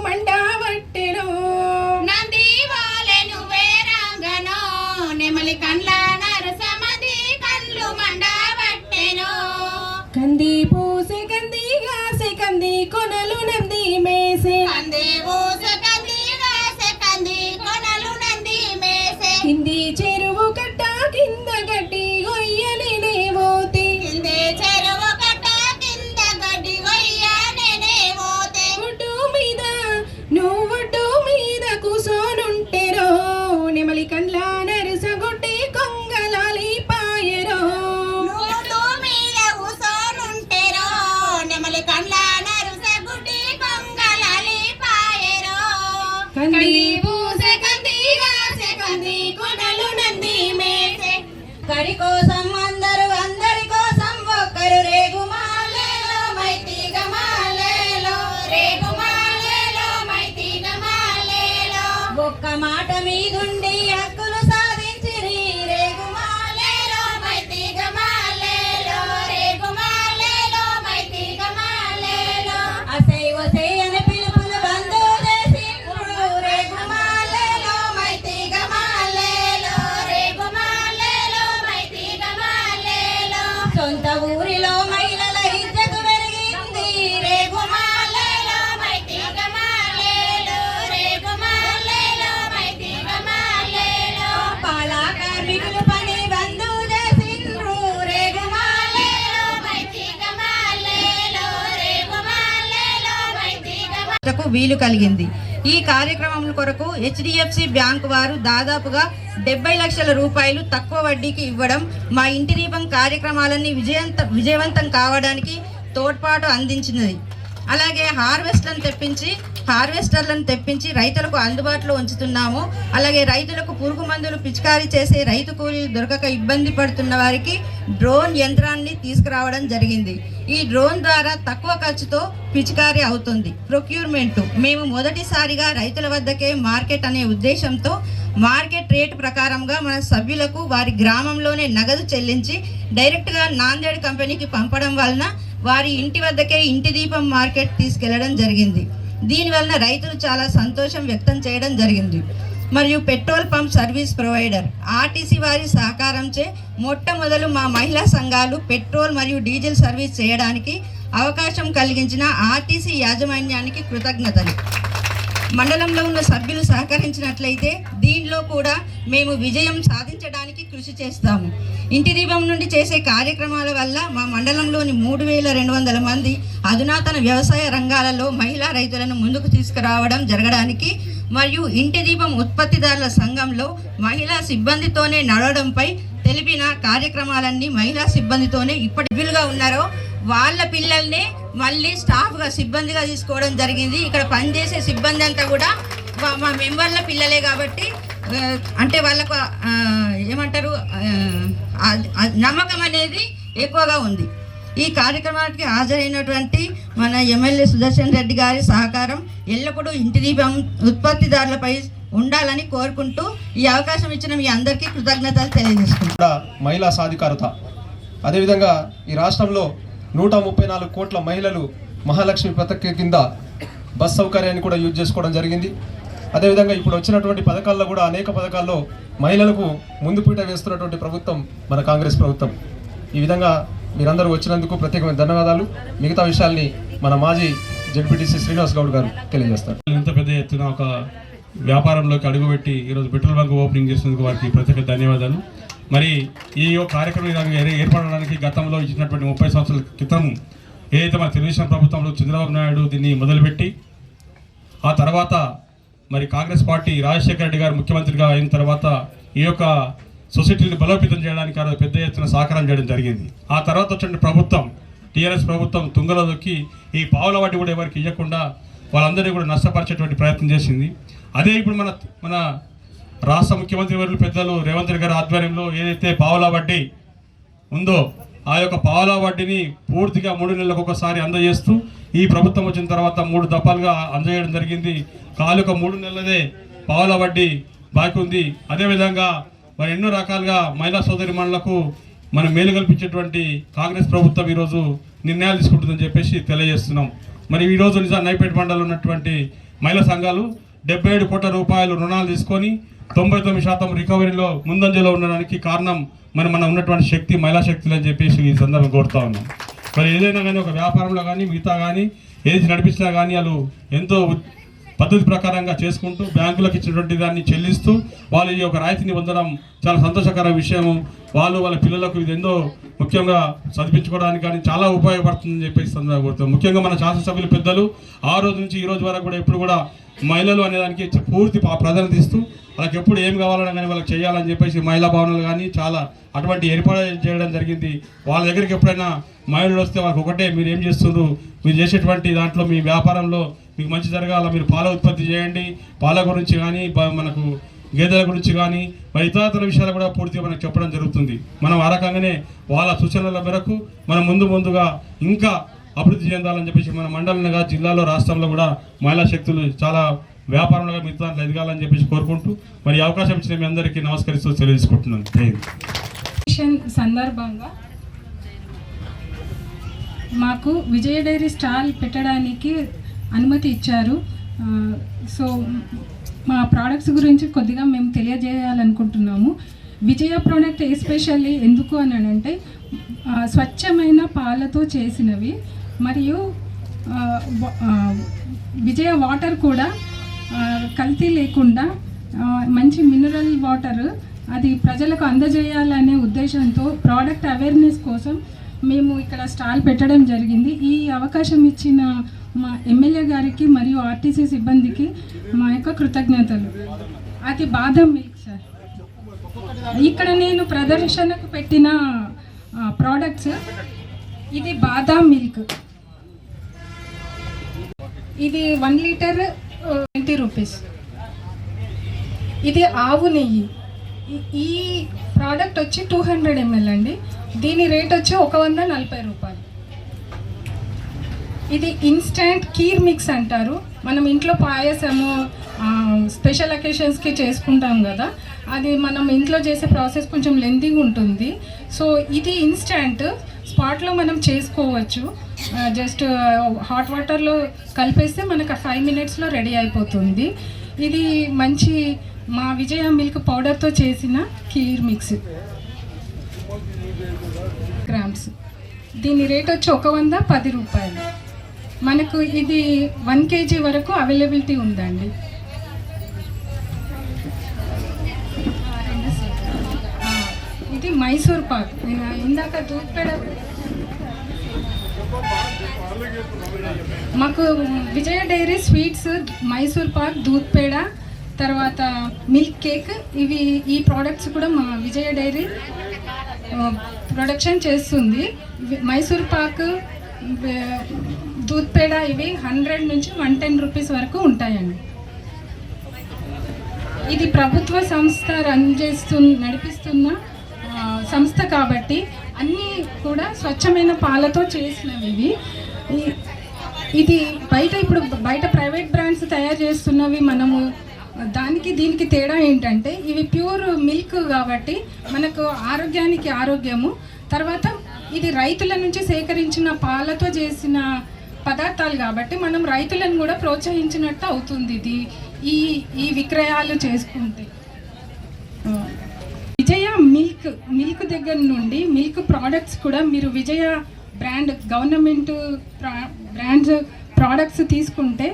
మండబట్టెను నంది వాలెను వేరంగనో నెమలి కండ్ల నరసమది కళ్ళు మండబట్టెను కంది పూసే కంది గాసే కంది కొనలు నంది మేసే కంది పూసే కంది గాసే కంది కొనలు నంది మేసే కింది చెరువు కట్ట కింద గడ్డి గొయ్యలినే పోతే కింది చెరువు కట్ట కింద గడ్డి గొయ్యలినే పోతే ఒడ్డు మీద నువ్వొడ్డు మీద కూసోనుంటెరో నెమలి కండ్ల నరసగొట్టి కొంగలాలి పాయరో నూటు మీద కూసోనుంటెరో నెమలి కండ్ల నరసగుట్టి కొంగలాలి పాయరో కంది పూసే కంది గాసే కంది కొనలు నంది మేసే కడి కోసం అందరి కోసం ఒక్కరు రేగుమాలేలో మైతిగ మాలేలో రేగు మాలేలో మైతిగ మాలేలో ఒక్క మాట మీదుండి హక్కులు సాధించిరి మాలేలో మైతిగ మాలేలో రేగు మాలేలో మైతిగ మాలేలో అసై వసై అని పిలుపులు బంధు చేసి రేగుమాలేలో మైతిగ మాలేలో రేగుమాలేలో మైతిగ మాలేలో సొంత ఊరిలో మహిళల ఇజ్జతు పెరిగింది రేగుమాలేలో మైతిగ మాలేలో రేగుమాలేలో మైతిగ మాలేలో పాల కార్మికులు పని బంధు చేసిండ్రు రేగుమాలేలో మైతిగ మాలేలో రేగుమాలేలో మైతిగ వీలు కలిగింది. ఈ కార్యక్రమం కొరకు హెచ్డిఎఫ్సి బ్యాంకు వారు దాదాపుగా 70 లక్షల రూపాయలు తక్కువ వడ్డీకి ఇవ్వడం మా ఇంటి దీపం కార్యక్రమాలన్నీ విజయవంతం కావడానికి తోడ్పాటు అందించినది. అలాగే హార్వెస్టర్లను తెప్పించి రైతులకు అందుబాటులో ఉంచుతున్నాము. అలాగే రైతులకు పురుగు మందులు పిచికారీ చేసే రైతు కూలీలు దొరకక ఇబ్బంది పడుతున్న వారికి డ్రోన్ యంత్రాన్ని తీసుకురావడం జరిగింది. ఈ డ్రోన్ ద్వారా తక్కువ ఖర్చుతో పిచికారీ అవుతుంది. ప్రొక్యూర్మెంట్ మేము మొదటిసారిగా రైతుల వద్దకే మార్కెట్ అనే ఉద్దేశంతో మార్కెట్ రేటు ప్రకారంగా మన సభ్యులకు వారి గ్రామంలోనే నగదు చెల్లించి డైరెక్ట్గా నాందేడ్ కంపెనీకి పంపడం వలన వారి ఇంటి వద్దకే ఇంటి దీపం మార్కెట్ తీసుకెళ్లడం జరిగింది. దీనివలన రైతులు చాలా సంతోషం వ్యక్తం చేయడం జరిగింది. మరియు petrol pump service provider RTC వారి సహకారంచే మొట్టమొదలు మా మహిళా సంఘాలు పెట్రోల్ మరియు డీజిల్ సర్వీస్ చేయడానికి అవకాశం కలిగించిన ఆర్టీసీ యాజమాన్యానికి కృతజ్ఞతలు. మండలంలో ఉన్న సభ్యులు సహకరించినట్లయితే దీనిలో కూడా మేము విజయం సాధించడానికి కృషి చేస్తాము. ఇంటి దీపం నుండి చేసే కార్యక్రమాల వల్ల మా మండలంలోని 3200 మంది అధునాతన వ్యవసాయ రంగాలలో మహిళా రైతులను ముందుకు తీసుకురావడం జరగడానికి మరియు ఇంటి దీపం ఉత్పత్తిదారుల సంఘంలో మహిళా సిబ్బందితోనే నడవడంపై తెలిపిన కార్యక్రమాలన్నీ మహిళా సిబ్బందితోనే ఇప్పటిగా ఉన్నారో వాళ్ళ పిల్లల్నే మళ్ళీ స్టాఫ్గా సిబ్బందిగా తీసుకోవడం జరిగింది. ఇక్కడ పనిచేసే సిబ్బంది అంతా కూడా మా మెంబర్ల పిల్లలే కాబట్టి అంటే వాళ్ళకు ఏమంటారు నమ్మకం అనేది ఎక్కువగా ఉంది. ఈ కార్యక్రమానికి హాజరైనటువంటి మన ఎమ్మెల్యే సుదర్శన్ రెడ్డి గారి సహకారం ఎల్లప్పుడూ ఇంటి దీపం ఉత్పత్తిదారులపై ఉండాలని కోరుకుంటూ ఈ అవకాశం ఇచ్చిన మీ అందరికీ కృతజ్ఞతలు తెలియజేస్తున్నాను. మహిళా సాధికారత అదేవిధంగా ఈ రాష్ట్రంలో 134 కోట్ల మహిళలు మహాలక్ష్మి పథకం కింద బస్ సౌకర్యాన్ని కూడా యూజ్ చేసుకోవడం జరిగింది. అదేవిధంగా ఇప్పుడు వచ్చినటువంటి పథకాల్లో కూడా అనేక పథకాల్లో మహిళలకు ముందు పీట వేస్తున్నటువంటి ప్రభుత్వం మన కాంగ్రెస్ ప్రభుత్వం. ఈ విధంగా మీరందరూ వచ్చినందుకు ప్రత్యేకమైన ధన్యవాదాలు. మిగతా విషయాల్ని మన మాజీ జెడ్పీటీసీ శ్రీనివాస్ గౌడ్ గారు తెలియజేస్తారు. ఇంత పెద్ద ఎత్తున ఒక వ్యాపారంలోకి అడుగుపెట్టి ఈరోజు పెట్రోల్ బంక్ ఓపెనింగ్ చేసినందుకు వారికి ప్రత్యేక ధన్యవాదాలు. మరి ఈ కార్యక్రమం ఏర్పడడానికి గతంలో ఇచ్చినటువంటి 30 సంవత్సరాల క్రితం ఏదైతే మన తెలుగుదేశం ప్రభుత్వంలో చంద్రబాబు నాయుడు దీన్ని మొదలుపెట్టి ఆ తర్వాత మరి కాంగ్రెస్ పార్టీ రాజశేఖర రెడ్డి గారు ముఖ్యమంత్రిగా అయిన తర్వాత ఈ యొక్క సొసైటీని బలోపేతం చేయడానికి ఆ పెద్ద ఎత్తున సహకారం చేయడం జరిగింది. ఆ తర్వాత వచ్చిన ప్రభుత్వం టీఆర్ఎస్ ప్రభుత్వం తుంగలో దొక్కి ఈ పావుల వడ్డీ కూడా ఎవరికి ఇవ్వకుండా వాళ్ళందరినీ కూడా నష్టపరిచేటువంటి ప్రయత్నం చేసింది. అదే ఇప్పుడు మన రాష్ట్ర ముఖ్యమంత్రి వర్యులు పెద్దలు రేవంత్ రెడ్డి గారి ఆధ్వర్యంలో ఏదైతే పావుల వడ్డీ ఉందో ఆ యొక్క పావుల వడ్డీని పూర్తిగా 3 నెలలకు ఒకసారి అందజేస్తూ ఈ ప్రభుత్వం వచ్చిన తర్వాత 3 దఫాలుగా అందజేయడం జరిగింది. కాలుక 3 నెలలదే పావుల వడ్డీ బాకీ ఉంది. అదేవిధంగా మరి ఎన్నో రకాలుగా మహిళా సోదరిమణులకు మనం మేలు కల్పించేటువంటి కాంగ్రెస్ ప్రభుత్వం ఈరోజు నిర్ణయాలు తీసుకుంటుందని చెప్పేసి తెలియజేస్తున్నాం. మరి ఈరోజు నిజాం నైపేట మండలంలో ఉన్నటువంటి మహిళా సంఘాలు 77 కోట్ల రూపాయలు రుణాలు తీసుకొని 99% రికవరీలో ముందంజలో ఉండడానికి కారణం మన ఉన్నటువంటి శక్తి, మహిళా శక్తులు అని చెప్పేసి ఈ సందర్భంగా కోరుతా ఉన్నాం. మరి ఏదైనా కానీ ఒక వ్యాపారంలో కానీ మిగతా కానీ ఏది నడిపించినా కానీ వాళ్ళు ఎంతో పద్ధతి ప్రకారంగా చేసుకుంటూ బ్యాంకులకు ఇచ్చినటువంటి దాన్ని చెల్లిస్తూ వాళ్ళు ఈ యొక్క రాయితీని పొందడం చాలా సంతోషకర విషయము. వాళ్ళ పిల్లలకు ఇది ఎంతో ముఖ్యంగా చదివించుకోవడానికి కానీ చాలా ఉపయోగపడుతుందని చెప్పేసి సందర్భంగా కోరుతాం. ముఖ్యంగా మన శాసనసభ్యులు పెద్దలు ఆ రోజు నుంచి ఈ రోజు వరకు కూడా ఎప్పుడు కూడా మహిళలు అనేదానికి పూర్తి ప్రాధాన్యత ఇస్తూ వాళ్ళకి ఎప్పుడు ఏం కావాలన్నా కానీ వాళ్ళకి చేయాలని చెప్పేసి మహిళా భవనాలు కానీ చాలా అటువంటి ఏర్పాటు చేయడం జరిగింది. వాళ్ళ దగ్గరికి ఎప్పుడైనా మహిళలు వస్తే వాళ్ళకి ఒకటే, మీరు ఏం చేస్తున్నారు, మీరు చేసేటువంటి దాంట్లో మీ వ్యాపారంలో మీకు మంచి జరగాల, మీరు పాల ఉత్పత్తి చేయండి, పాల గురించి కానీ మనకు గేదెల గురించి కానీ మరి ఇతర విషయాలు కూడా పూర్తిగా మనకు చెప్పడం జరుగుతుంది. మనం ఆ రకంగానే వాళ్ళ సూచనల మేరకు మనం ముందుగా ఇంకా అభివృద్ధి చెందాలని చెప్పేసి మన మండలంగా జిల్లాలో రాష్ట్రంలో కూడా మహిళా శక్తులు చాలా వ్యాపారంలో మిగతా ఎదగాలని చెప్పేసి కోరుకుంటూ మరి అవకాశం ఇచ్చిన మీ అందరికీ నమస్కరిస్తూ తెలియజేసుకుంటున్నాను. సందర్భంగా మాకు విజయ డైరీ స్టాల్ పెట్టడానికి అనుమతి ఇచ్చారు. సో మా ప్రోడక్ట్స్ గురించి కొద్దిగా మేము తెలియజేయాలనుకుంటున్నాము. విజయ ప్రోడక్ట్ ఎస్పెషల్లీ ఎందుకు అని అంటే స్వచ్ఛమైన పాలతో చేసినవి, మరియు విజయ వాటర్ కూడా కల్తీ లేకుండా మంచి మినరల్ వాటర్ అది ప్రజలకు అందజేయాలనే ఉద్దేశంతో ప్రోడక్ట్ అవేర్నెస్ కోసం మేము ఇక్కడ స్టాల్ పెట్టడం జరిగింది. ఈ అవకాశం ఇచ్చిన మా ఎమ్మెల్యే గారికి మరియు ఆర్టీసీ సిబ్బందికి మా యొక్క కృతజ్ఞతలు. అది బాదం మిల్క్ సార్. ఇక్కడ నేను ప్రదర్శనకు పెట్టిన ప్రోడక్ట్స్, ఇది బాదాం మిల్క్, ఇది 1 లీటర్ 20 రూపీస్. ఇది ఆవు నెయ్యి, ఈ ప్రోడక్ట్ వచ్చి 200 ml అండి. దీని రేట్ వచ్చి 140 రూపాయలు. ఇది ఇన్స్టంట్ కీర్ మిక్స్ అంటారు. మనం ఇంట్లో పాయసము స్పెషల్ అకేషన్స్కి చేసుకుంటాం కదా, అది మనం ఇంట్లో చేసే ప్రాసెస్ కొంచెం లెంతీగా ఉంటుంది. సో ఇది ఇన్స్టంట్ స్పాట్లో మనం చేసుకోవచ్చు. జస్ట్ హాట్ వాటర్లో కలిపేస్తే మనకు 5 minutesలో రెడీ అయిపోతుంది. ఇది మంచి మా విజయ మిల్క్ పౌడర్తో చేసిన కీర్ మిక్స్ గ్రామ్స్. దీని రేట్ వచ్చి 110 రూపాయలు. మనకు ఇది 1 kg వరకు అవైలబిలిటీ ఉందండి. ఇది మైసూర్ పాక్, ఇందాక దూద్ పేడ మాకు విజయ డైరీ స్వీట్స్, మైసూర్ పాక్, దూద్ పేడ, తర్వాత మిల్క్ కేక్, ఈ ప్రోడక్ట్స్ కూడా మా విజయ డైరీ ప్రొడక్షన్ చేస్తుంది. మైసూర్ పాక్, దూద్ పేడ ఇవి 100 నుంచి 110 రూపీస్ వరకు ఉంటాయండి. ఇది ప్రభుత్వ సంస్థ నడిపిస్తున్న సంస్థ కాబట్టి అన్నీ కూడా స్వచ్ఛమైన పాలతో చేసినవి. ఇది బయట ప్రైవేట్ బ్రాండ్స్ తయారు చేస్తున్నవి మనము దీనికి తేడా ఏంటంటే ఇవి ప్యూర్ మిల్క్ కాబట్టి మనకు ఆరోగ్యానికి ఆరోగ్యము. తర్వాత ఇది రైతుల నుంచి సేకరించిన పాలతో చేసిన పదార్థాలు కాబట్టి మనం రైతులను కూడా ప్రోత్సహించినట్టు అవుతుంది ఇది ఈ విక్రయాలు చేసుకుంటే. విజయ మిల్క్ దగ్గర నుండి మిల్క్ ప్రోడక్ట్స్ కూడా మీరు విజయ బ్రాండ్ గవర్నమెంట్ బ్రాండ్స్ ప్రోడక్ట్స్ తీసుకుంటే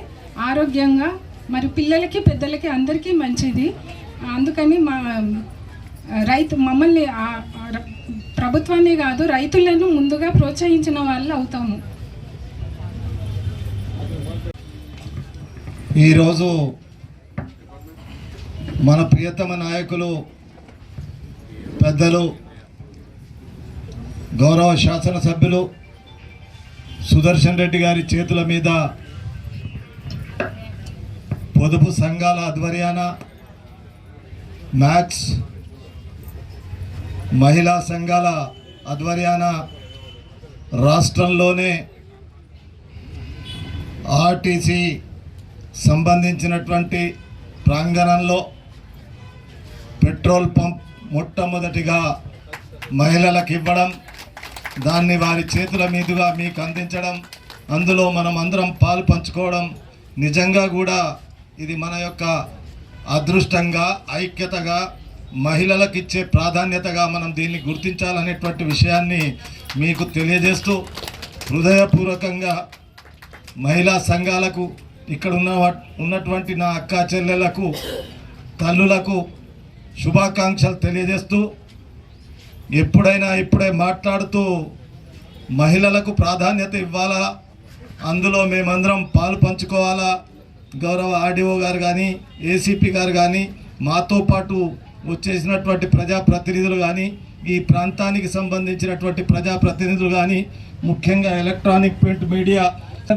ఆరోగ్యంగా మరి పిల్లలకి పెద్దలకి అందరికీ మంచిది. అందుకని మమ్మల్ని ప్రభుత్వాన్ని కాదు రైతులను ముందుగా ప్రోత్సహించిన వాళ్ళు అవుతాము. ఈరోజు మన ప్రియతమ నాయకులు పెద్దలు గౌరవ శాసనసభ్యులు సుదర్శన్ రెడ్డి గారి చేతుల మీద పొదుపు సంఘాల ఆధ్వర్యాన మ్యాక్స్ మహిళా సంఘాల ఆధ్వర్యాన రాష్ట్రంలోనే ఆర్టీసీ సంబంధించినటువంటి ప్రాంగణంలో పెట్రోల్ పంప్ మొట్టమొదటిగా మహిళలకు ఇవ్వడం, దాన్ని వారి చేతుల మీదుగా మీకు అందించడం, అందులో మనం అందరం పాలు పంచుకోవడం నిజంగా కూడా ఇది మన యొక్క అదృష్టంగా, ఐక్యతగా, మహిళలకు ఇచ్చే ప్రాధాన్యతగా మనం దీన్ని గుర్తించాలనేటువంటి విషయాన్ని మీకు తెలియజేస్తూ హృదయపూర్వకంగా మహిళా సంఘాలకు, ఇక్కడ ఉన్నటువంటి నా అక్క చెల్లెలకు, తల్లులకు శుభాకాంక్షలు తెలియజేస్తూ ఇప్పుడే మాట్లాడుతూ మహిళలకు ప్రాధాన్యత ఇవ్వాలా, అందులో మేమందరం పాలు పంచుకోవాలా. గౌరవ ఆర్డీఓ గారు కానీ, ఏసీపీ గారు కానీ, మాతో పాటు వచ్చేసినటువంటి ప్రజాప్రతినిధులు కానీ, ఈ ప్రాంతానికి సంబంధించినటువంటి ప్రజాప్రతినిధులు కానీ, ముఖ్యంగా ఎలక్ట్రానిక్ ప్రింట్ మీడియా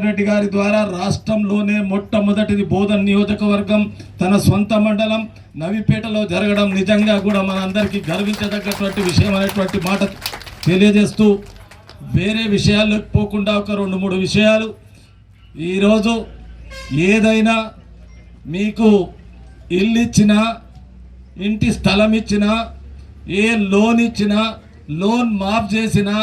రెడ్డి గారి ద్వారా రాష్ట్రంలోనే మొట్టమొదటిది బోధన్ నియోజకవర్గం తన సొంత మండలం నవిపేటలో జరగడం నిజంగా కూడా మనందరికీ గర్వించదగ్గటువంటి విషయం అనేటువంటి మాట తెలియజేస్తూ, వేరే విషయాల్లోకి పోకుండా ఒక 2-3 విషయాలు. ఈరోజు ఏదైనా మీకు ఇల్లు ఇచ్చినా, ఇంటి స్థలం ఇచ్చినా, ఏ లోన్ ఇచ్చినా, లోన్ మాఫ్ చేసినా,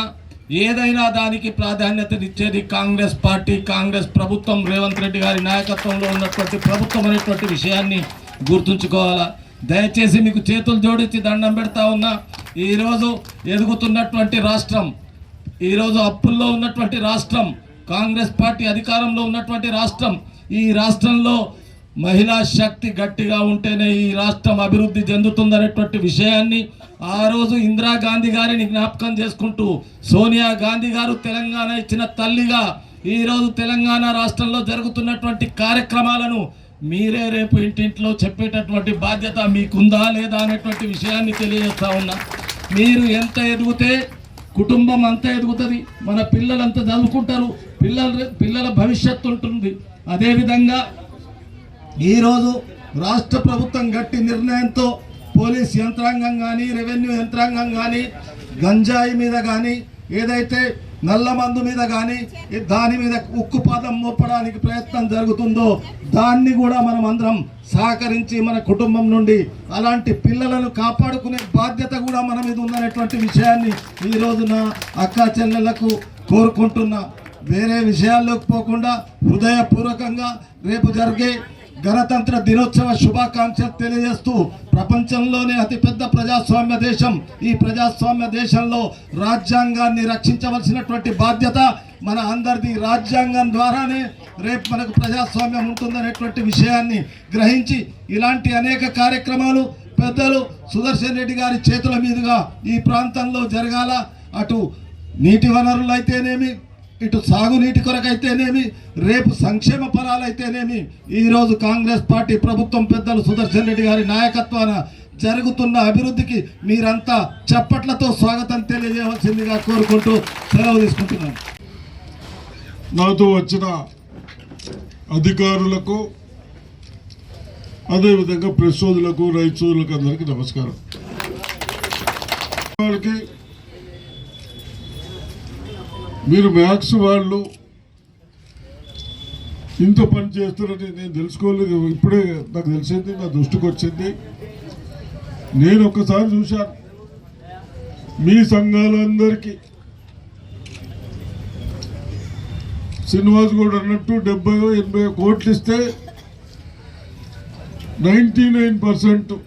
ఏదైనా దానికి ప్రాధాన్యతనిచ్చేది కాంగ్రెస్ పార్టీ, కాంగ్రెస్ ప్రభుత్వం, రేవంత్ రెడ్డి గారి నాయకత్వంలో ఉన్నటువంటి ప్రభుత్వం అనేటువంటి విషయాన్ని గుర్తుంచుకోవాలా. దయచేసి మీకు చేతులు జోడించి దండం పెడతా ఉన్నా. ఈరోజు ఎదుగుతున్నటువంటి రాష్ట్రం, ఈరోజు అప్పుల్లో ఉన్నటువంటి రాష్ట్రం, కాంగ్రెస్ పార్టీ అధికారంలో ఉన్నటువంటి రాష్ట్రం, ఈ రాష్ట్రంలో మహిళా శక్తి గట్టిగా ఉంటేనే ఈ రాష్ట్రం అభివృద్ధి చెందుతుందనేటువంటి విషయాన్ని ఆ రోజు ఇందిరాగాంధీ గారిని జ్ఞాపకం చేసుకుంటూ, సోనియా గాంధీ గారు తెలంగాణ ఇచ్చిన తల్లిగా ఈరోజు తెలంగాణ రాష్ట్రంలో జరుగుతున్నటువంటి కార్యక్రమాలను మీరే రేపు ఇంటింట్లో చెప్పేటటువంటి బాధ్యత మీకుందా లేదా అనేటువంటి విషయాన్ని తెలియజేస్తా ఉన్నా. మీరు ఎంత ఎదిగితే కుటుంబం అంత ఎదుగుతుంది, మన పిల్లలంతా చదువుకుంటారు, పిల్లల భవిష్యత్తు ఉంటుంది. అదేవిధంగా ఈరోజు రాష్ట్ర ప్రభుత్వం గట్టి నిర్ణయంతో పోలీస్ యంత్రాంగం కానీ, రెవెన్యూ యంత్రాంగం కానీ, గంజాయి మీద కానీ, ఏదైతే నల్ల మందు మీద కానీ దాని మీద ఉక్కుపాదం మోపడానికి ప్రయత్నం జరుగుతుందో దాన్ని కూడా మనం అందరం సహకరించి మన కుటుంబం నుండి అలాంటి పిల్లలను కాపాడుకునే బాధ్యత కూడా మన మీద ఉందనేటువంటి విషయాన్ని ఈరోజు నా అక్కా చెల్లెళ్లకు కోరుకుంటున్నా. వేరే విషయాల్లోకి పోకుండా హృదయపూర్వకంగా రేపు జరిగే గణతంత్ర దినోత్సవ శుభాకాంక్షలు తెలియజేస్తూ, ప్రపంచంలోనే అతిపెద్ద ప్రజాస్వామ్య దేశం, ఈ ప్రజాస్వామ్య దేశంలో రాజ్యాంగాన్ని రక్షించవలసినటువంటి బాధ్యత మన అందరిది. రాజ్యాంగం ద్వారానే రేపు మనకు ప్రజాస్వామ్యం ఉంటుందనేటువంటి విషయాన్ని గ్రహించి ఇలాంటి అనేక కార్యక్రమాలు పెద్దలు సుదర్శన్ రెడ్డి గారి చేతుల మీదుగా ఈ ప్రాంతంలో జరగాల. అటు నీటి వనరులు అయితేనేమి, ఇటు సాగునీటి కొరకైతేనేమి, రేపు సంక్షేమ ఫలాలైతేనేమి, ఈరోజు కాంగ్రెస్ పార్టీ ప్రభుత్వం పెద్దలు సుదర్శన్ రెడ్డి గారి నాయకత్వాన జరుగుతున్న అభివృద్ధికి మీరంతా చప్పట్లతో స్వాగతం తెలియజేయవలసిందిగా కోరుకుంటూ సెలవు తీసుకుంటున్నాను. నాతో వచ్చిన అధికారులకు, అదేవిధంగా ప్రెస్ సోదరులకు, రైతు సోదరులకు అందరికీ నమస్కారం. వాళ్ళకి మీరు మ్యాథ్స్ వాళ్ళు ఇంత పని చేస్తారని నేను తెలుసుకోలేదు. ఇప్పుడే నాకు తెలిసింది, నా దృష్టికి వచ్చింది. నేను ఒక్కసారి చూశాను, మీ సంఘాలందరికీ శ్రీనివాస్ గౌడ్ అన్నట్టు 70-80 కోట్లు ఇస్తే 99%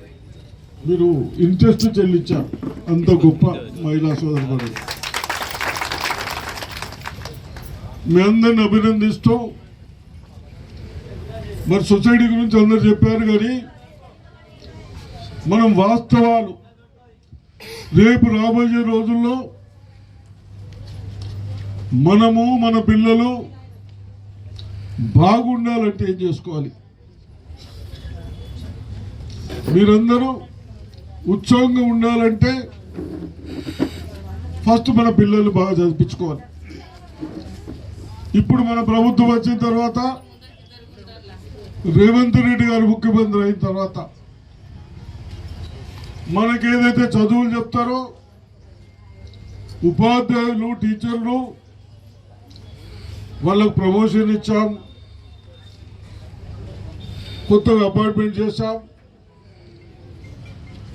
మీరు ఇంట్రెస్ట్ చెల్లించారు. అంత గొప్ప మహిళా సోదరులు. మీ అందరిని అభినందిస్తూ, మరి సొసైటీ గురించి అందరు చెప్పారు, కానీ మనం వాస్తవాలు రేపు రాబోయే రోజుల్లో మనము మన పిల్లలు బాగుండాలంటే ఏం చేసుకోవాలి? మీరందరూ ఉత్సాహంగా ఉండాలంటే ఫస్ట్ మన పిల్లలు బాగా చదివించుకోవాలి. ఇప్పుడు మన ప్రభుత్వం వచ్చిన తర్వాత, రేవంత్ రెడ్డి గారు ముఖ్యమంత్రి అయిన తర్వాత మనకేదైతే చదువులు చెప్తారో ఉపాధ్యాయులు, టీచర్లు, వాళ్ళకు ప్రమోషన్ ఇచ్చాం, కొత్తగా అపాయింట్మెంట్ చేశాం.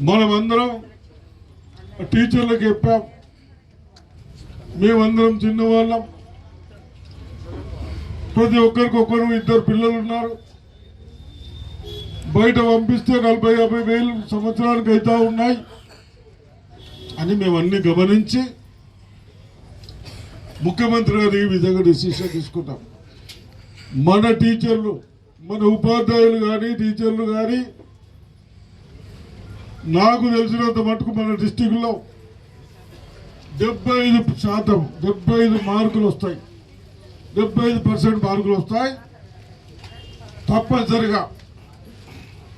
మనమందరం టీచర్లకు చెప్పాం, మేమందరం చిన్నవాళ్ళం, ప్రతి ఒక్కరికి ఒకరు ఇద్దరు పిల్లలు ఉన్నారు. బయట పంపిస్తే 40-50 వేలు సంవత్సరానికి అవుతా ఉన్నాయి అని మేము అన్ని గమనించి ముఖ్యమంత్రి గారు ఈ విధంగా డిసిషన్ తీసుకుంటాం. మన టీచర్లు, మన ఉపాధ్యాయులు కానీ టీచర్లు కానీ నాకు తెలిసినంత మటుకు మన డిస్టిక్లో 75% 75 మార్కులు వస్తాయి, 75% మార్కులు వస్తాయి. తప్పనిసరిగా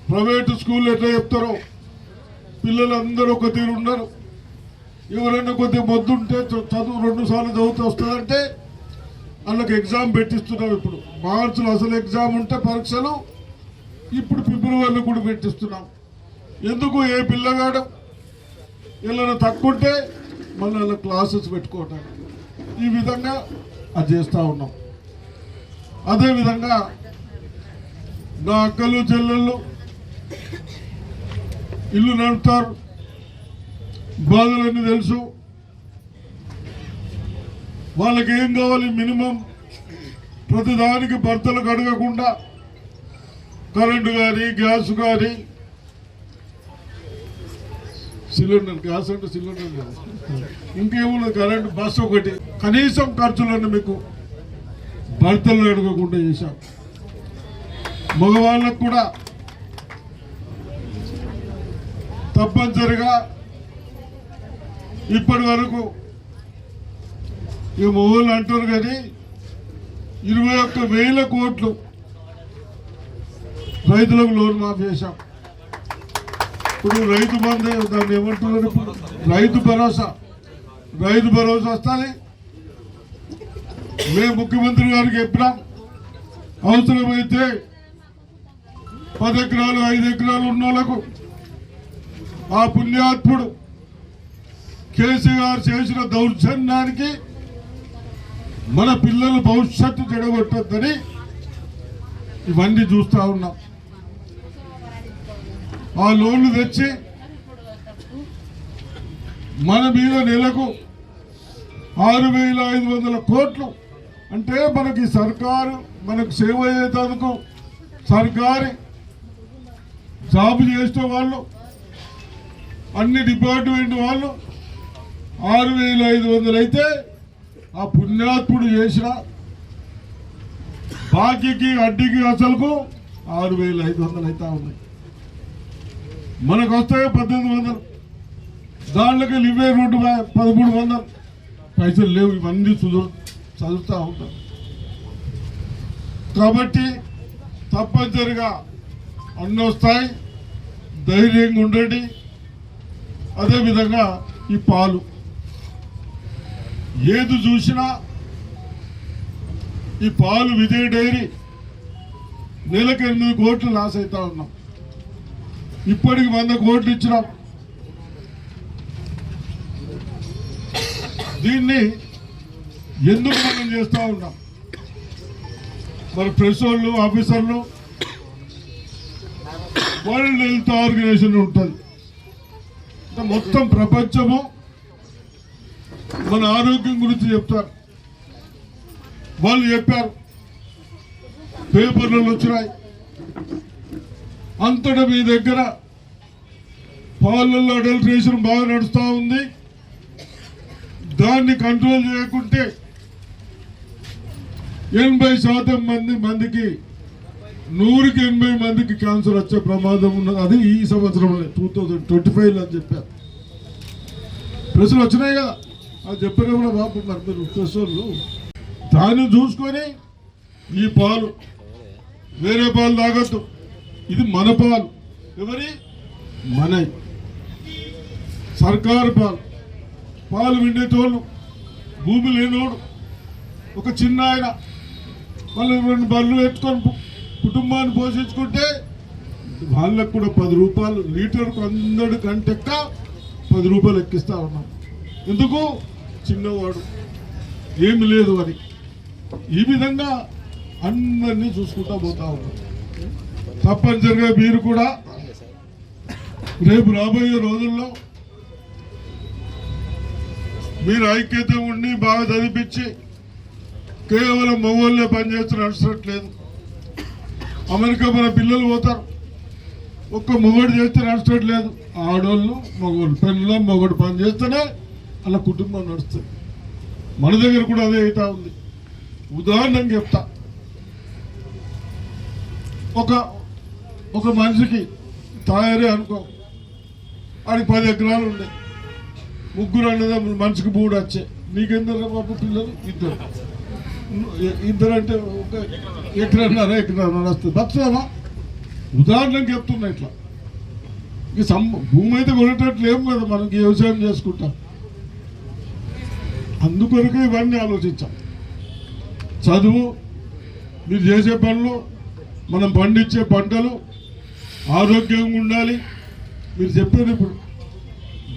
ప్రైవేటు స్కూల్ ఎట్లా చెప్తారో పిల్లలందరూ ఒక తీరు ఉండరు. ఎవరైనా కొద్దిగా మొద్దుంటే చదువు 2 సార్లు చదివితే వస్తుందంటే వాళ్ళకి ఎగ్జామ్ పెట్టిస్తున్నాం. ఇప్పుడు మార్చిలో అసలు ఎగ్జామ్ ఉంటే పరీక్షలు ఇప్పుడు ఫిబ్రవరిలో కూడా పెట్టిస్తున్నాం. ఎందుకు? ఏ పిల్లగాడు వీళ్ళని తక్కువ ఉంటే మళ్ళీ వాళ్ళ క్లాసెస్ పెట్టుకోవటానికి ఈ విధంగా అది చేస్తూ ఉన్నాం. అదేవిధంగా నా అక్కలు చెల్లెళ్ళు ఇల్లు నడుపుతారు, బాధలన్నీ తెలుసు. వాళ్ళకి ఏం కావాలి? మినిమం ప్రతిదానికి భర్తలకు అడగకుండా కరెంటు కానీ గ్యాస్ కానీ సిలిండర్, గ్యాస్ అంటే సిలిండర్ కాదు, ఇంకేమున్నది కరెంటు, బస్సు ఒకటి. కనీసం ఖర్చులను మీకు భర్తలను అడగకుండా చేశాం. మగవాళ్ళకు కూడా తప్పనిసరిగా ఇప్పటి వరకు ఈ మొగోళ్ళు అంటారు కానీ 21,000 కోట్లు రైతులకు లోన్ మాఫీ చేశాం. ఇప్పుడు రైతు బంధు, దాన్ని ఏమంటున్నారు ఇప్పుడు, రైతు భరోసా వస్తుంది. మేము ముఖ్యమంత్రి గారికి చెప్పినాం, అవసరమైతే 10 ఎకరాలు 5 ఎకరాలు ఉన్న వాళ్ళకు ఆ పుణ్యాత్ముడు కేసీఆర్ చేసిన దౌర్జన్యానికి మన పిల్లల భవిష్యత్తు చెడగొట్టద్దని ఇవన్నీ చూస్తూ ఉన్నాం. ఆ లోన్లు తెచ్చి మన మీద నెలకు 6,500 కోట్లు అంటే మనకి సర్కారు, మనకు సేవ అయ్యేందుకు సర్కారు జాబు చేసే వాళ్ళు, అన్ని డిపార్ట్మెంట్ వాళ్ళు 6,500 అయితే ఆ పుణ్యాత్ముడు చేసిన బాకీకి అడ్డీకి అసలుకు 6,500 అవుతా ఉన్నాయి. మనకు వస్తాయి 1,800, దాంట్లోకి ఇవే 1,300 పైసలు లేవు. ఇవన్నీ చదువుతూ ఉంటాం. కాబట్టి తప్పనిసరిగా అన్నీ వస్తాయి, ధైర్యంగా ఉండండి. అదేవిధంగా ఈ పాలు ఏది చూసినా ఈ పాలు విజయ డైరీ నెలకు 8 కోట్లు లాస్ అవుతా ఉన్నాం. ఇప్పటికి 100 కోట్లు ఇచ్చినాం. దీన్ని ఎందుకు మనం చేస్తూ ఉన్నాం? మరి ప్రెస్ వాళ్ళు, ఆఫీసర్లు, వరల్డ్ హెల్త్ ఆర్గనైజేషన్ ఉంటుంది, మొత్తం ప్రపంచము మన ఆరోగ్యం గురించి చెప్తారు. వాళ్ళు చెప్పారు, పేపర్లలో వచ్చినాయి. అంతటా మీ దగ్గర పాలల్లో అడల్ట్రేషన్ బాగా నడుస్తూ ఉంది. దాన్ని కంట్రోల్ చేయకుంటే 80% మందికి 100కి 80 మందికి క్యాన్సర్ వచ్చే ప్రమాదం ఉన్నది. అది ఈ సంవత్సరంలో 2025 అని చెప్పారు. ప్రశ్నలు వచ్చినాయి కదా, అది చెప్పారు కూడా బాబు. మరి మీరు ప్రశ్నలు దాన్ని చూసుకొని ఈ పాలు వేరే పాలు తాగద్దు. ఇది మన పాలు. ఎవరి? మన సర్కారు పాలు. పాలు విండేటోళ్ళు, భూమి లేనోడు, ఒక చిన్న ఆయన వాళ్ళు 2 బళ్ళు పెట్టుకొని కుటుంబాన్ని పోషించుకుంటే వాళ్ళకు కూడా 10 రూపాయలు లీటర్కు అందరికంటే 10 రూపాయలు ఎక్కిస్తా ఉన్నాం. ఎందుకు? చిన్నవాడు, ఏమి లేదు అని. ఈ విధంగా అందరినీ చూసుకుంటా పోతా ఉన్నాం. తప్పనిసరిగా మీరు కూడా రేపు రాబోయే రోజుల్లో మీరు ఐక్యత ఉండి బాగా చదివించి కేవలం మగవాళ్ళే పనిచేస్తూ నడుచట్లేదు. అమెరికా మన పిల్లలు పోతారు, ఒక్క మొగడు చేస్తే నడుచట్లేదు. ఆడవాళ్ళు మగవాళ్ళు పెళ్ళ మొగడు పని చేస్తేనే అలా కుటుంబం నడుస్తుంది. మన దగ్గర కూడా అదే అవుతా ఉంది. ఉదాహరణకు చెప్తా, ఒక మనిషికి తయారీ అనుకో, ఆడికి 10 ఎకరాలు ఉన్నాయి, 3 అన్నదమ్ములు, మనిషికి 3 వచ్చాయి. నీకెందరు బాబు పిల్లలు? ఇద్దరు అంటే ఒక ఎకరన్నర వస్తుంది. బతుకుతామా? ఉదాహరణకు చెప్తున్నా. ఇట్లా ఈ భూమి అయితే కొనేటట్లు ఏం కదా, మనకి వ్యవసాయం చేసుకుంటాం. అందుకొరకే ఇవన్నీ ఆలోచించాం. చదువు, మీరు చేసే పనులు, మనం పండించే పంటలు ఆరోగ్యంగా ఉండాలి. మీరు చెప్పేది ఇప్పుడు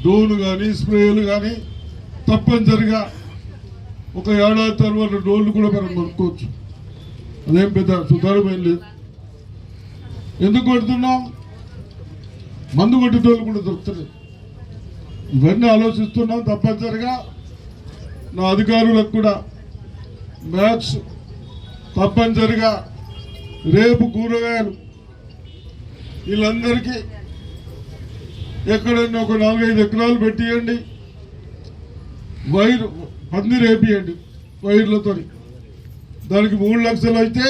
డ్రోన్ కానీ స్ప్రేలు కానీ తప్పనిసరిగా ఒక ఏడాది తర్వాత డ్రోన్లు కూడా మనం కొనుక్కోవచ్చు. అదేం పెద్ద సుధారమేం లేదు. ఎందుకు కొడుతున్నాం? మందు కొట్టేటోళ్ళు కూడా దొరుకుతుంది. ఇవన్నీ ఆలోచిస్తున్నాం. తప్పనిసరిగా నా అధికారులకు కూడా మ్యాథ్స్ తప్పనిసరిగా రేపు కూరగాయలు వీళ్ళందరికీ ఎక్కడైనా ఒక 4-5 ఎకరాలు పెట్టియండి. వైర్ పందిరి వేపియండి వైర్లతో. దానికి 3 లక్షలు అయితే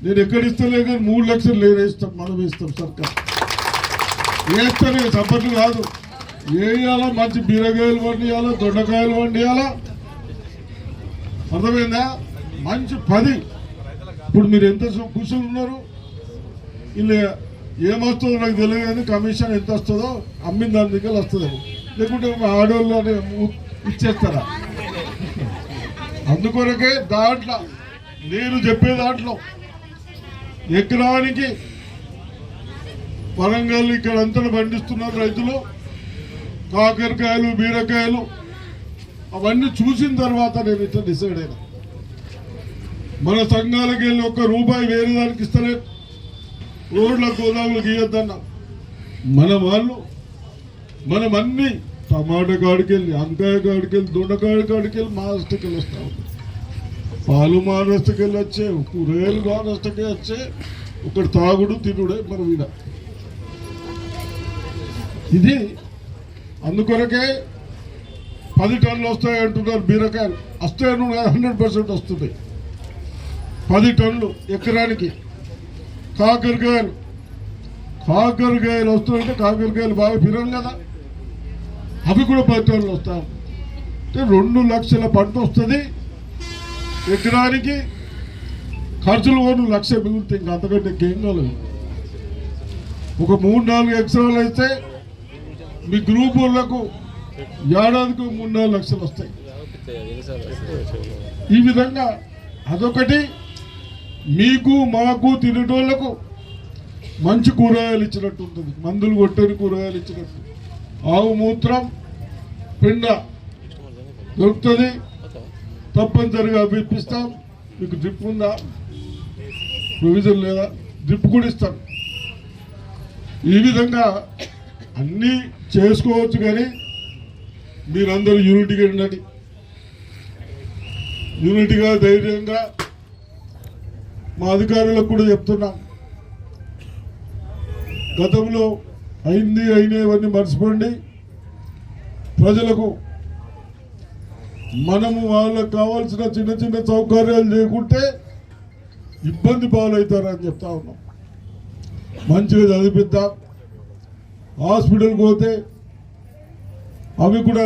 నేను ఎక్కడ ఇస్తలే కానీ 3 లక్షలు వేస్తాం, మనం ఇస్తాం. సర్కార్ వేస్తేనే సపోర్ట్లు కాదు, వేయాలా. మంచి బీరకాయలు వండియాలా, దొండకాయలు వండియాలా. అర్థమైందా? మంచి 10. ఇప్పుడు మీరు ఎంత కూర్చొని ఉన్నారు, ఇలా ఏమొస్తుందో నాకు తెలియదు కానీ కమిషన్ ఎంత వస్తుందో అమ్మిన దాని దగ్గర వస్తుందేమో, లేకుంటే ఆడవాళ్ళు ఇచ్చేస్తారా? అందుకొరకే దాంట్లో నేను చెప్పే దాంట్లో ఎకరానికి వరంగల్ ఇక్కడ అంతా పండిస్తున్నారు రైతులు. కాకరకాయలు, బీరకాయలు అవన్నీ చూసిన తర్వాత నేను ఇట్లా డిసైడ్ అయినా. మన సంఘాలకు వెళ్ళి ₹1 వేరే దానికి ఇస్తలే, రోడ్ల గోదాములు గీయొద్దన్నా. మన వాళ్ళు మనం అన్ని టమాటా కాడికెళ్ళి, వంకాయ కాడికెళ్ళి, దొండకాయ కాడికెళ్ళి మహారాష్ట్రకి వెళ్ళి వస్తా ఉంటాం. పాలు మహారాష్ట్రకి వెళ్ళి వచ్చే, కూరగాయలు మహారాష్ట్రకి వచ్చే, ఒకటి తాగుడు తినుడే మన వీడ. ఇది అందుకొరకే 10 టన్నులు వస్తాయి అంటున్నారు. బీరకాయలు వస్తాయని 100% వస్తున్నాయి. 10 టన్నులు ఎకరానికి. కాకరకాయలు వస్తాయంటే కాకరకాయలు బాగా పిరం కదా, అవి కూడా 10 టన్నులు వస్తాయి. అంటే 2 లక్షల పంట వస్తుంది ఎకరానికి. ఖర్చులు కూడా 1 లక్ష మిగులుతాయి. ఇంకా అంతకంటే ఇంకేం కాలేదు. ఒక 3-4 ఎకరాలు అయితే మీ గ్రూప్ వాళ్ళకు ఏడాదికి 3-4 లక్షలు వస్తాయి. ఈ విధంగా అదొకటి. మీకు మాకు తినేటోళ్లకు మంచి కూరగాయలు ఇచ్చినట్టు ఉంటుంది, మందులు కొట్టని కూరగాయలు ఇచ్చినట్టు. ఆవు మూత్రం పిండ దొరుకుతుంది, తప్పనిసరిగా అవి ఇప్పిస్తాం. మీకు డ్రిప్ ఉందా? ప్రొవిజన్ లేదా? డ్రిప్ కూడా ఇస్తాం. ఈ విధంగా అన్నీ చేసుకోవచ్చు. కానీ మీరందరూ యూనిటీగా ఉండండి. యూనిటీగా ధైర్యంగా మా అధికారులకు కూడా చెప్తున్నాం, గతంలో అయినవన్నీ మర్చిపోండి. ప్రజలకు మనము వాళ్ళకు కావాల్సిన చిన్న చిన్న సౌకర్యాలు లేకుంటే ఇబ్బంది పాలవుతారని చెప్తా ఉన్నాం. మంచిగా చదివిద్దాం. హాస్పిటల్కి పోతే అవి కూడా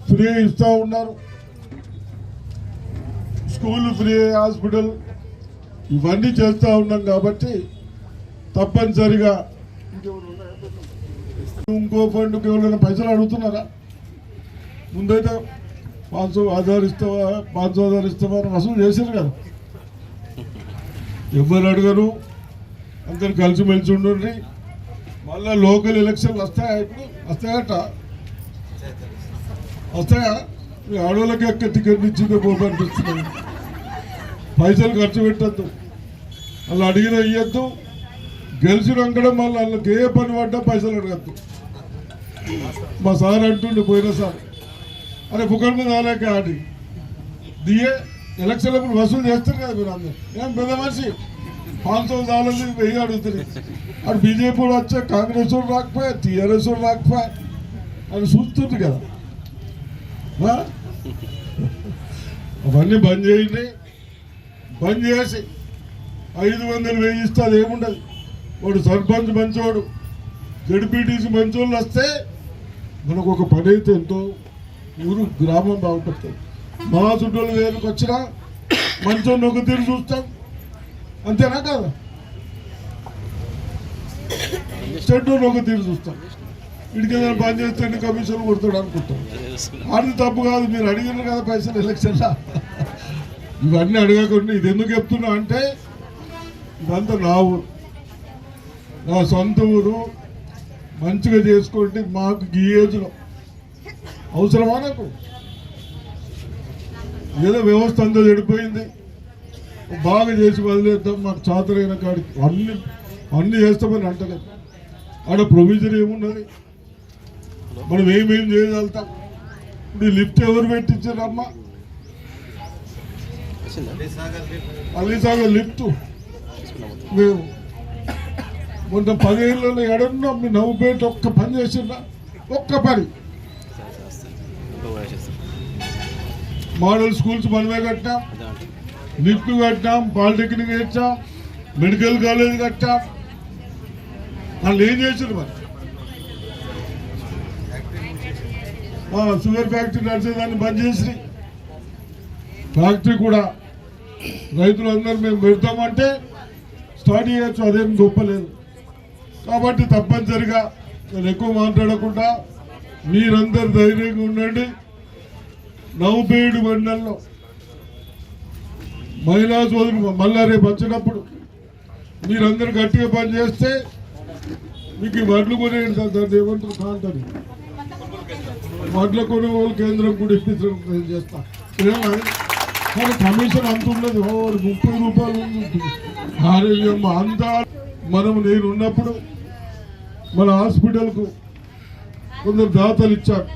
ఫ్రీ ఇస్తూ ఉన్నారు. స్కూల్ ఫ్రీ, హాస్పిటల్ ఇవన్నీ చేస్తూ ఉన్నాం. కాబట్టి తప్పనిసరిగా ఇంకో ఫండ్కి ఎవరైనా పైసలు అడుగుతున్నారా? ముందైతే 500 ఇస్తావా, 500 ఇస్తావా అని వసూలు చేశారు కదా. ఎవరు అడగరు, అందరు కలిసిమెలిసి ఉండండి. మళ్ళీ లోకల్ ఎలక్షన్లు వస్తాయా? ఇప్పుడు వస్తాయట. వస్తాయా? మీ ఆడవాళ్ళకి ఎక్క టికెట్ ఇచ్చిందే పోపు అనిపిస్తున్నాయి. పైసలు ఖర్చు పెట్టద్దు, వాళ్ళు అడిగిన ఇవ్వద్దు. గెలిచినాక మళ్ళీ వాళ్ళకి ఏ పని పడ్డా పైసలు అడగద్దు. మా సార్ అంటుండే పోయిన సార్, అరే ఫుకర్ మీద ఆలేక ఆడి దియే ఎలక్షన్లప్పుడు వసూలు చేస్తారు కదా మీరు అందరు. ఏం పెద్ద మనిషి $500 వెయ్యి అడుగుతుంది. అటు బీజేపీ వాడు వచ్చా, కాంగ్రెస్ వాడు రాకపోయా, టీఆర్ఎస్ వాడు రాకపోయా అని చూస్తుంది కదా. అవన్నీ బంద్ చేయండి. బంద్ చేసి 500 వెయ్యి ఇస్తే అది ఏముండదు. వాడు సర్పంచ్ మంచోడు, జడ్పీటీసీ మంచోళ్ళు వస్తే మనకు ఒక పని అయితే ఎంతో ఊరు గ్రామం బాగుపడుతుంది. మా చుట్టూలు వేరుకు వచ్చినా మంచోడిని ఒక తీరు చూస్తాం, అంతేనా కదా? చెడ్డోని ఒక తీరు చూస్తాం. వీడికి ఏదైనా పని చేస్తే కమిషన్ కొడతాడు అనుకుంటాం. అది తప్పు కాదు. మీరు అడిగినారు కదా పైసలు ఎలక్షన్లా. ఇవన్నీ అడగకుండా ఇది ఎందుకు చెప్తున్నా అంటే ఇదంతా నా ఊరు, నా సొంత ఊరు. మంచిగా చేసుకోండి. మాకు ఈ ఏజ్లో అవసరమా? నాకు ఏదో వ్యవస్థ అంతా చెడిపోయింది, బాగా చేసి వదిలేద్దాం, మాకు చాతరైన కాడికి అన్నీ చేస్తామని అంటలేదు. ఆడ ప్రొవిజన్ ఏమున్నది? మనం ఏమేం చేయగలుగుతాం? ఇప్పుడు లిఫ్ట్ ఎవరు పెట్టించారమ్మా? అలీసాగర్ లిఫ్ట్ మేము మొన్న 10 ఏళ్ళలో ఎడన్నా మీ నవ్వుపేట ఒక్క పని చేసిందా? ఒక్క పని. మోడల్ స్కూల్స్ మనమే కట్టాం, లిఫ్ట్ కట్టాం, పాలిటెక్నిక్ కట్టాం, మెడికల్ కాలేజ్ కట్టాం. వాళ్ళు ఏం చేశారు మరి? షుగర్ ఫ్యాక్టరీ నడిచేదాన్ని బంద్ చేసి ఫ్యాక్టరీ కూడా రైతులందరూ మేము పెడతామంటే స్టార్ట్ చేయొచ్చు, అదేం గొప్పలేదు. కాబట్టి తప్పనిసరిగా నేను ఎక్కువ మాట్లాడకుండా మీరందరూ ధైర్యంగా ఉండండి. నవ్వుపేడు మండలంలో మహిళా సోదరులు మళ్ళా రేపు వచ్చినప్పుడు మీరందరూ గట్టిగా పనిచేస్తే మీకు వడ్లు కొనే దాన్ని ఏమంటారు కాంటారు వడ్ల కొనుగోలు కేంద్రం కూడా ఇప్పించడం చేస్తా. కానీ కమిషన్ అంత ఉన్నది, 30 రూపాయలు ఉంటుంది. అంతా నేను ఉన్నప్పుడు మన హాస్పిటల్కు కొందరు దాతలు ఇచ్చారు,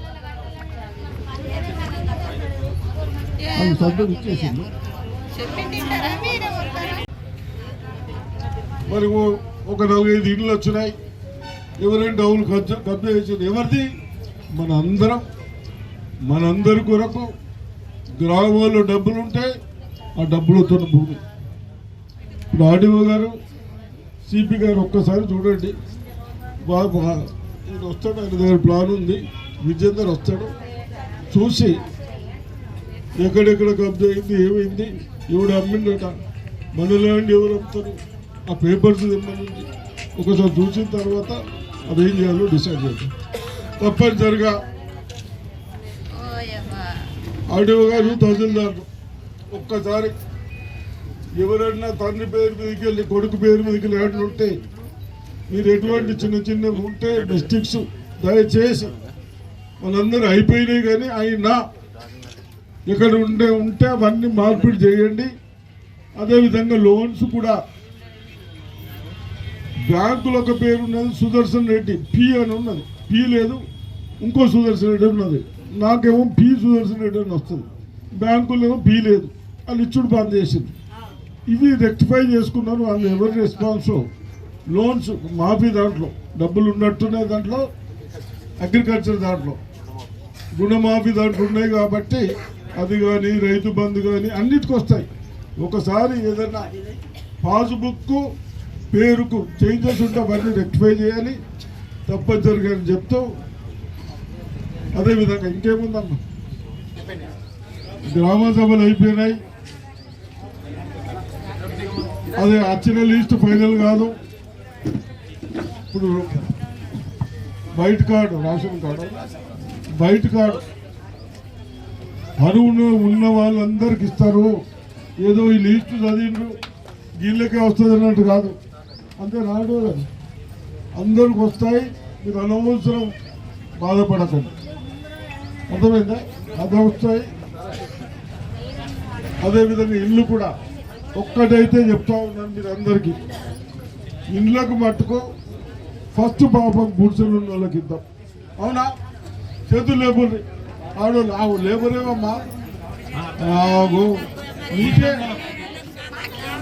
అది సబ్జెక్ట్ ఇచ్చేసింది. మరి ఒక 4-5 ఇళ్ళు వచ్చినాయి. ఎవరైనా డౌలు కబ్జా చేసింది ఎవరిది? మనందరి కొరకు గ్రామాల్లో డబ్బులు ఉంటే ఆ డబ్బులతో భూమి. ఇప్పుడు ఆర్డీఓ గారు, సిపి గారు ఒక్కసారి చూడండి. బాబు ఈయన వస్తాడు, ఆయన దగ్గర ప్లాన్ ఉంది, విజేందర్ వస్తాడు, చూసి ఎక్కడెక్కడ కబ్జా అయింది, ఏమైంది, ఎవడు అమ్మిండట, మన ల్యాండ్ ఎవరు అమ్ముతారు, ఆ పేపర్స్ ఏమనుంది ఒకసారి చూసిన తర్వాత అదేం చేయాలో డిసైడ్ చేద్దాం. తప్పనిసరిగా ఆర్డీఓ గారు, తహసీల్దారు ఒక్కసారి ఎవరైనా తండ్రి పేరు మీదకి వెళ్ళి కొడుకు పేరు మీదకి ల్యాండ్ ఉంటే, మీరు ఎటువంటి చిన్న ఉంటే మిస్టేక్స్ దయచేసి మనందరూ అయిపోయినాయి, కానీ అయినా ఇక్కడ ఉంటే అవన్నీ మార్పిడి చేయండి. అదేవిధంగా లోన్స్ కూడా బ్యాంకులో ఒక పేరు ఉన్నది, సుదర్శన్ రెడ్డి పి అని ఉన్నది, పి లేదు, ఇంకో సుదర్శన్ రెడ్డి ఉన్నది. నాకేమో పి సుదర్శన్ రెడ్డి అని వస్తుంది, బ్యాంకులో ఏమో పి లేదు, వాళ్ళు ఇచ్చుడు బంద్ చేసింది. ఇవి రెక్టిఫై చేసుకున్నారు. వాళ్ళు ఎవరి రెస్పాన్స్? లోన్స్ మాఫీ దాంట్లో డబ్బులు ఉన్నట్టున్నాయి, దాంట్లో అగ్రికల్చర్ దాంట్లో రుణమాఫీ దాంట్లో ఉన్నాయి. కాబట్టి అది కానీ రైతు బంధు కానీ అన్నిటికి వస్తాయి. ఒకసారి ఏదైనా పాస్బుక్ పేరుకు చేంజెస్ ఉంటే అవన్నీ రెక్టిఫై చేయాలి తప్పనిసరిగా అని చెప్తూ, అదేవిధంగా ఇంకేముందమ్మా, గ్రామ సభలు అయిపోయినాయి. అదే వచ్చిన లిస్ట్ ఫైనల్ కాదు. ఇప్పుడు బయట కార్డు, రేషన్ కార్డు, బయట కార్డు అరువును ఉన్న వాళ్ళందరికి ఇస్తారు. ఏదో ఈ లిస్టు చదివిండ్రు వీళ్ళకే వస్తుంది అన్నట్టు కాదు, అంతే రాడు, అందరికి వస్తాయి. మీరు అనవసరం బాధపడకండి, అర్థమైందా? అది వస్తాయి. అదేవిధంగా ఇల్లు కూడా ఒక్కటైతే చెప్తా ఉన్నాను మీరు అందరికీ, ఇండ్లకు మట్టుకు ఫస్ట్ పాపం గుడిసెలు ఉన్న వాళ్ళకి ఇద్దాం. అవునా? చేతులు లేబర్ ఆడోళ్ళు లేబర్ ఏమమ్మా, నీకే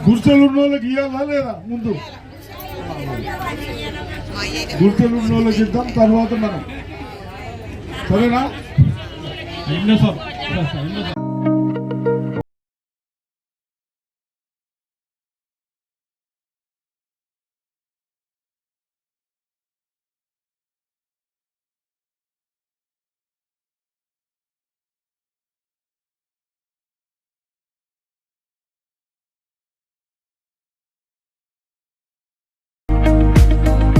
గుర్తెలు ఉన్న వాళ్ళకి ఇవ్వాలా లేదా? ముందు గుర్తెలు ఉన్న వాళ్ళకి ఇద్దాం, తర్వాత మనం. సరేనా?